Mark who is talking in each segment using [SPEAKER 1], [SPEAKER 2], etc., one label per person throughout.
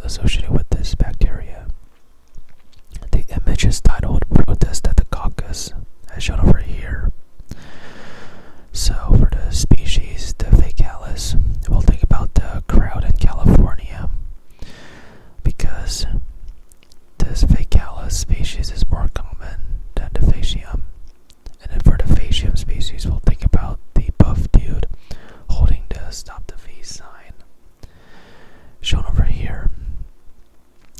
[SPEAKER 1] associated with this bacteria. The image is titled Protest at the Caucus, as shown over here. So for the species, the Faecalis, we'll think about the crowd in California, because this Faecalis species is more common than the Faecium. And then for the Faecium species, we'll think about the buff dude holding the stop the V sign, shown over here.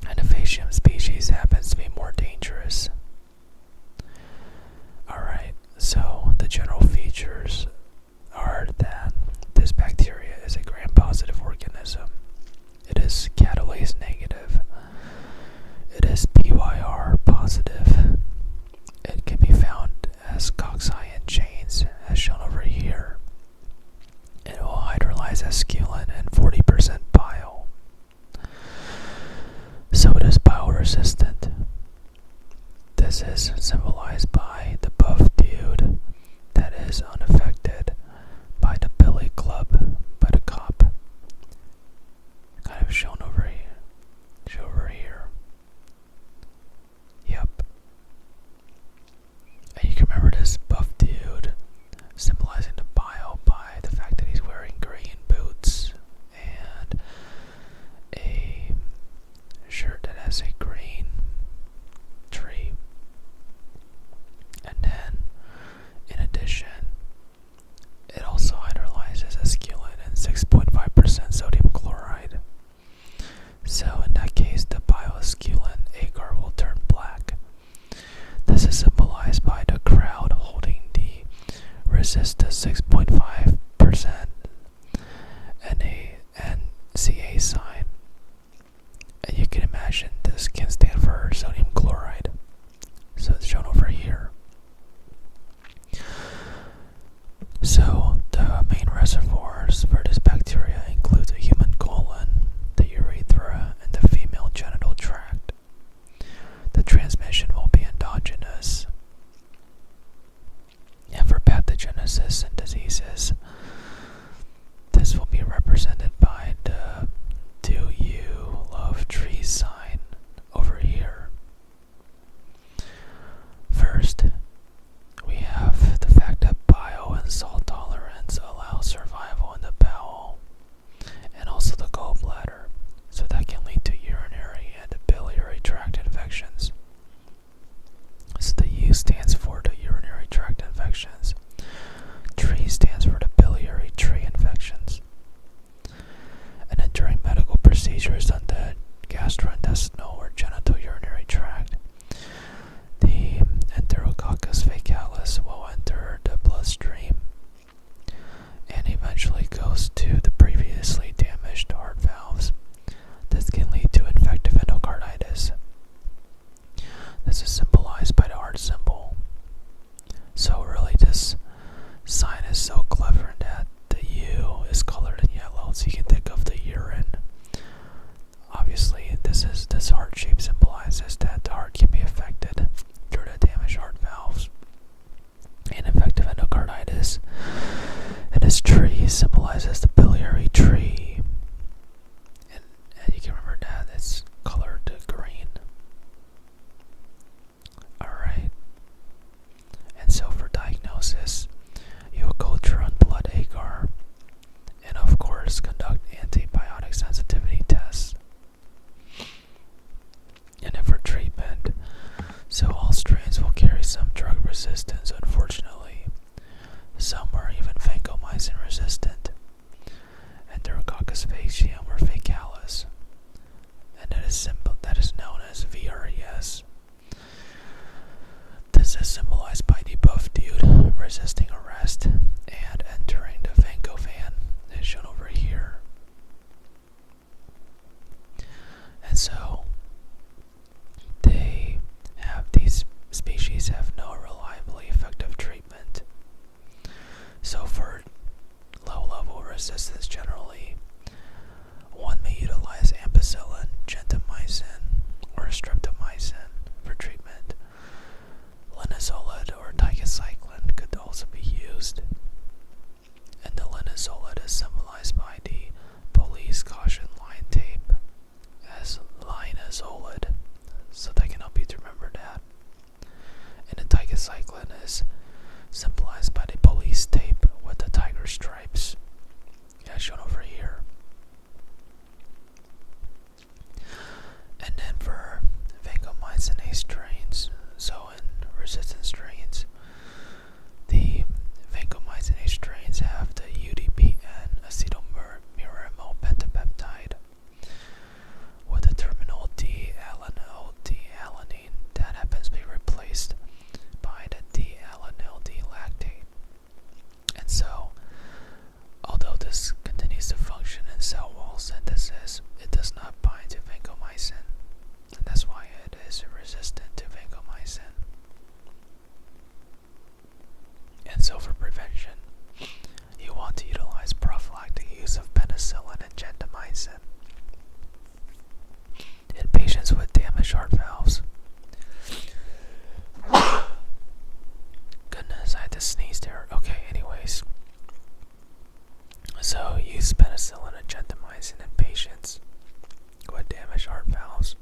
[SPEAKER 1] And the Faecium species happens to be more dangerous. Alright, so the general features are that this bacteria is a gram-positive organism. It is catalase negative. It is PYR positive. It can be found as cocci chains, as shown over here. It will hydrolyze as sculen and 40% bile. So it is bioresistant. This is symbolized by the buff dude that is unaffected by the billy club, by the cop. Kind of shown over here. Show over here. Yep. And you can remember this buff dude symbolizing the bile by the fact that he's wearing green boots and a shirt that has a green tree. And then, in addition, it also hydrolyzes as sculen and 6.5% sodium chloride. So in that case, the biosculen agar will turn black. This is symbolized by the crowd holding the resist to 6.5% NaCA sign. And you can imagine this can stand for sodium chloride. So it's shown over here. So the main reservoirs for this bacteria include the human colon, the urethra, and the female genital tract. The transmission will be endogenous. And for pathogenesis and diseases, this will be represented by the Do You Love Trees sign over here. First, we have the fact that bile and salt tolerance allow survival in the bowel and also the gallbladder, so that can lead to urinary and biliary tract infections. So the U stands for the urinary tract infections. Tree stands for the biliary tree infections. And then during medical procedures on the gastrointestinal or genitourinary tract, the Enterococcus Faecalis will enter the bloodstream and eventually goes to the previously damaged heart valves. This can lead to infective endocarditis. This is symbolized by the heart symbol. So really this sign is so clever that the U is colored in yellow, so you can think of the urine. Obviously this heart patients who had damaged heart valves.